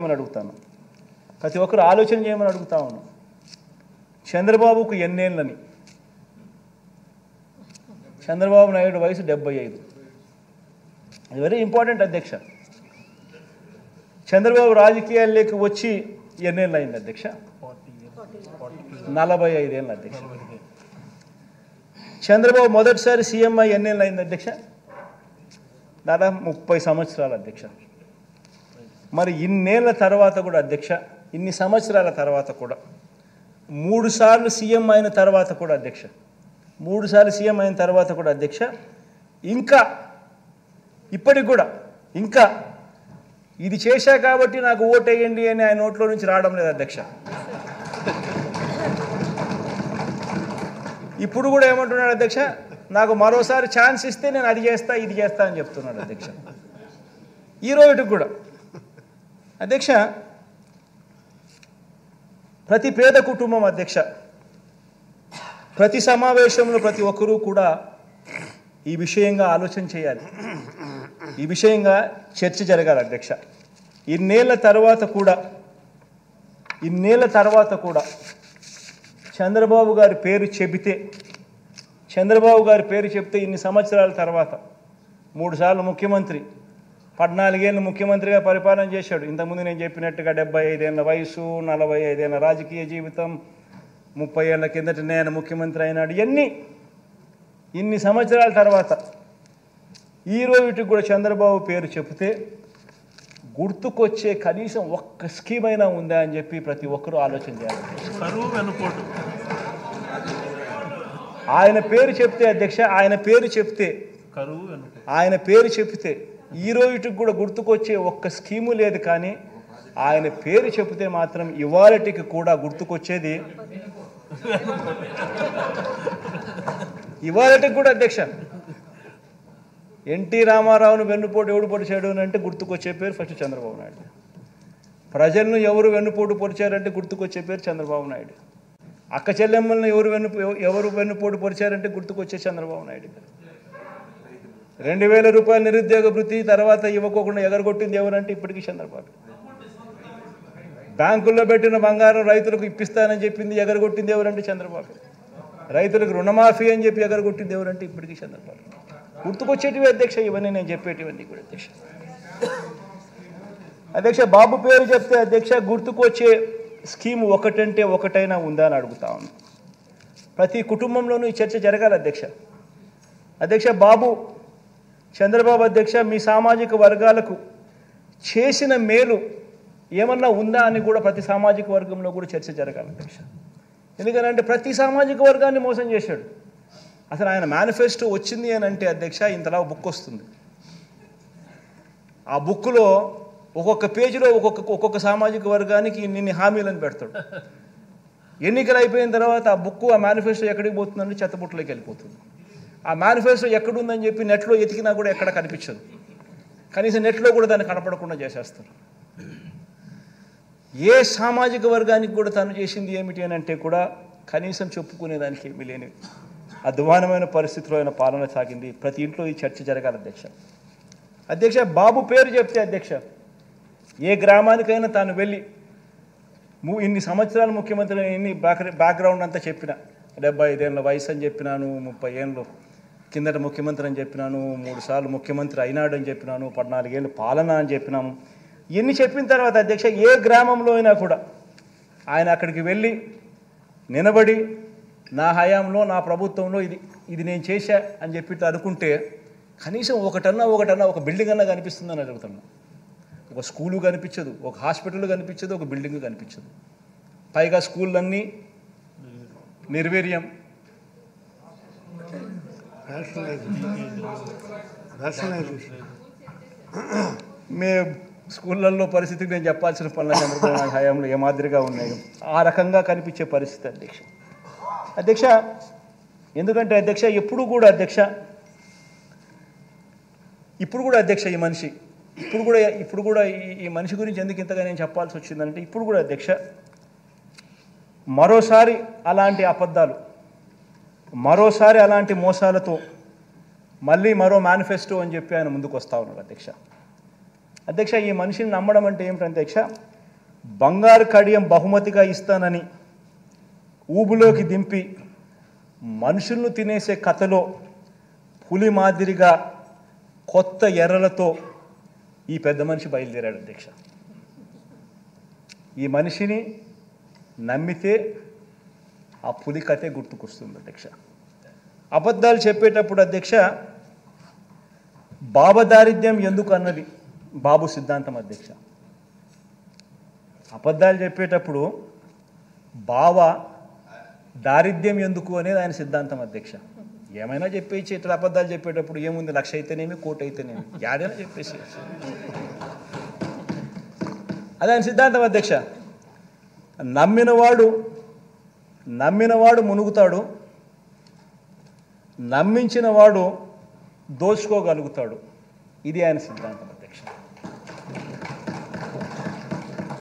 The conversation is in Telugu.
అని అడుగుతాను. ప్రతి ఒక్కరు ఆలోచన చేయమని అడుగుతా ఉన్నాను. చంద్రబాబుకు ఎన్నేళ్ళని? చంద్రబాబు నాయుడు వయసు 75. ఇది వెరీ ఇంపార్టెంట్ అధ్యక్ష. చంద్రబాబు రాజకీయాల్లోకి వచ్చి ఎన్నేళ్ళు అయింది అధ్యక్ష? 45 ఏళ్ళు అధ్యక్ష. చంద్రబాబు మొదటిసారి సీఎం అయ్యి ఎన్నేళ్ళు అయింది అధ్యక్ష? దాదాపు 30 సంవత్సరాలు అధ్యక్ష. మరి ఇన్నేళ్ల తర్వాత కూడా అధ్యక్ష, ఇన్ని సంవత్సరాల తర్వాత కూడా 3 సార్లు సీఎం అయిన తర్వాత కూడా అధ్యక్ష, 3 సార్లు సీఎం అయిన తర్వాత కూడా అధ్యక్ష, ఇంకా ఇప్పటికి కూడా ఇంకా ఇది చేశా కాబట్టి నాకు ఓటేయండి అని ఆయన నోట్లో నుంచి రావడం లేదు అధ్యక్ష. ఇప్పుడు కూడా ఏమంటున్నాడు అధ్యక్ష, నాకు మరోసారి ఛాన్స్ ఇస్తే నేను అది చేస్తా ఇది చేస్తా అని చెప్తున్నాడు అధ్యక్ష. ఈ రోజుకి కూడా అధ్యక్ష, ప్రతి పేద కుటుంబం అధ్యక్ష, ప్రతి సమావేశంలో ప్రతి ఒక్కరూ కూడా ఈ విషయంగా ఆలోచన చేయాలి, ఈ విషయంగా చర్చ జరగాలి అధ్యక్ష. ఇన్నేళ్ల తర్వాత కూడా చంద్రబాబు గారి పేరు చెబితే ఇన్ని సంవత్సరాల తర్వాత 3 సార్లు ముఖ్యమంత్రి, 14 ఏళ్ళు ముఖ్యమంత్రిగా పరిపాలన చేశాడు. ఇంతకుముందు నేను చెప్పినట్టుగా 75 ఏళ్ళ వయసు, 45 ఏళ్ళ రాజకీయ జీవితం, 30 ఏళ్ళ కిందట నేను ముఖ్యమంత్రి అయినాడు. ఇన్ని సంవత్సరాల తర్వాత ఈ రోజుకి కూడా చంద్రబాబు పేరు చెబితే గుర్తుకొచ్చే కనీసం ఒక్క స్కీమ్ అయినా ఉందా అని చెప్పి ప్రతి ఒక్కరూ ఆలోచన చేయాలి. ఆయన పేరు చెప్తే అధ్యక్ష, ఆయన పేరు చెప్తే ఈ రోజుకి కూడా గుర్తుకొచ్చే ఒక్క స్కీము లేదు. కానీ ఆయన పేరు చెబితే మాత్రం ఇవాళటికి కూడా గుర్తుకొచ్చేది, ఇవాళటికి కూడా అధ్యక్ష, ఎన్టీ రామారావును వెన్నుపోటు ఎవడు పొడిచాడు అని అంటే గుర్తుకొచ్చే పేరు ఫస్ట్ చంద్రబాబు నాయుడు. ప్రజలను ఎవరు వెన్నుపోటు పొడిచారంటే గుర్తుకొచ్చే పేరు చంద్రబాబు నాయుడు. అక్క చెల్లెమ్మలను ఎవరు వెన్నుపోటు పొడిచారంటే గుర్తుకొచ్చే చంద్రబాబు నాయుడు. 2000 రూపాయల నిరుద్యోగ వృత్తి తర్వాత ఇవ్వకోకుండా ఎగరగొట్టింది ఎవరంటే ఇప్పటికీ చంద్రబాబు. బ్యాంకుల్లో పెట్టిన బంగారం రైతులకు ఇప్పిస్తానని చెప్పింది ఎగరగొట్టింది ఎవరంటే చంద్రబాబు. రైతులకు రుణమాఫీ అని చెప్పి ఎగరగొట్టింది ఎవరంటే ఇప్పటికీ చంద్రబాబు. గుర్తుకొచ్చేటివి అధ్యక్ష ఇవన్నీ, నేను చెప్పేటివన్నీ కూడా అధ్యక్ష. బాబు పేరు చెప్తే అధ్యక్ష గుర్తుకొచ్చే స్కీమ్ ఒకటంటే ఒకటైనా ఉందా అని అడుగుతా ఉన్నాను. ప్రతి కుటుంబంలోనూ ఈ చర్చ జరగాలి అధ్యక్ష. బాబు చంద్రబాబు అధ్యక్ష మీ సామాజిక వర్గాలకు చేసిన మేలు ఏమన్నా ఉందా అని కూడా ప్రతి సామాజిక వర్గంలో కూడా చర్చ జరగాలి అధ్యక్ష. ఎందుకంటే ప్రతి సామాజిక వర్గాన్ని మోసం చేశాడు. అసలు ఆయన మేనిఫెస్టో వచ్చింది అని అంటే అధ్యక్ష ఇంతలా బుక్ వస్తుంది. ఆ బుక్లో ఒక్కొక్క పేజీలో ఒక్కొక్క సామాజిక వర్గానికి ఇన్ని హామీలను పెడతాడు. ఎన్నికలు అయిపోయిన తర్వాత ఆ మేనిఫెస్టో ఎక్కడికి పోతుందంటే చెత్తబుట్టలోకి వెళ్ళిపోతుంది. ఆ మేనిఫెస్టో ఎక్కడుందని చెప్పి నెట్లో ఎతికినా కూడా ఎక్కడ కనిపించదు. కనీసం నెట్లో కూడా దాన్ని కనపడకుండా చేసేస్తారు. ఏ సామాజిక వర్గానికి కూడా తను చేసింది ఏమిటి అని అంటే కూడా కనీసం చెప్పుకునేదానికి ఏమీ లేని అధ్వానమైన పరిస్థితిలో ఆయన పాలన సాగింది. ప్రతి ఇంట్లో ఈ చర్చ జరగాలి అధ్యక్ష. బాబు పేరు చెప్తే అధ్యక్ష ఏ గ్రామానికైనా తాను వెళ్ళి ఇన్ని సంవత్సరాలు ముఖ్యమంత్రి, ఇన్ని బ్యాక్గ్రౌండ్ అంతా చెప్పిన, 75 ఏళ్ళ వయసు అని చెప్పినాను, 30 ఏళ్ళు కిందట ముఖ్యమంత్రి అని చెప్పినాను, 3 సార్లు ముఖ్యమంత్రి అయినాడు అని చెప్పినాను, 14 ఏళ్ళు పాలన అని చెప్పినాము. ఇన్ని చెప్పిన తర్వాత అధ్యక్ష ఏ గ్రామంలో అయినా కూడా ఆయన అక్కడికి వెళ్ళి నిలబడి నా హయాంలో నా ప్రభుత్వంలో ఇది నేను చేశా అని చెప్పి అనుకుంటే కనీసం ఒకటన్నా ఒక బిల్డింగ్ అన్నా కనిపిస్తుందని అడుగుతున్నా. ఒక స్కూలు కనిపించదు, ఒక హాస్పిటల్ కనిపించదు, ఒక బిల్డింగ్ కనిపించదు. పైగా స్కూళ్ళన్నీ నిర్వీర్యం. మే స్కూళ్ళల్లో పరిస్థితికి నేను చెప్పాల్సిన పనుల చంద్రబాబు హయాంలో ఏ మాదిరిగా ఉన్నాయో ఆ రకంగా కనిపించే పరిస్థితి అధ్యక్ష. ఎందుకంటే అధ్యక్ష ఇప్పుడు కూడా అధ్యక్ష ఈ మనిషి ఇప్పుడు కూడా ఈ మనిషి గురించి ఎందుకు ఇంతగా నేను చెప్పాల్సి వచ్చిందంటే ఇప్పుడు కూడా అధ్యక్ష మరోసారి అలాంటి అబద్ధాలు, మరోసారి అలాంటి మోసాలతో మళ్ళీ మరో మేనిఫెస్టో అని చెప్పి ఆయన ముందుకు వస్తూ ఉన్నాడు అధ్యక్ష. అధ్యక్ష ఈ మనిషిని నమ్మడం అంటే ఏమిటి అధ్యక్ష? బంగారు కడియం బహుమతిగా ఇస్తానని ఊబులోకి దింపి మనుషులను తినేసే కథలో పులి మాదిరిగా కొత్త ఎర్రలతో ఈ పెద్ద మనిషి బయలుదేరాడు అధ్యక్ష. ఈ మనిషిని నమ్మితే ఆ పులి కథే గుర్తుకొస్తుంది అధ్యక్ష. అబద్ధాలు చెప్పేటప్పుడు అధ్యక్ష భావదారిద్ర్యం ఎందుకు అన్నది బాబు సిద్ధాంతం అధ్యక్ష. అబద్ధాలు చెప్పేటప్పుడు భావ దారిద్ర్యం ఎందుకు అనేది ఆయన సిద్ధాంతం అధ్యక్ష. ఏమైనా చెప్పేసి ఇట్లా అబద్ధాలు చెప్పేటప్పుడు ఏముంది, 1,00,000 అయితేనేమి, 1,00,00,000 అయితేనేమి, యాడైనా చెప్పేసి అది ఆయన సిద్ధాంతం అధ్యక్ష. నమ్మినవాడు మునుగుతాడు, నమ్మించిన వాడు దోచుకోగలుగుతాడు. ఇది ఆయన సిద్ధాంతం.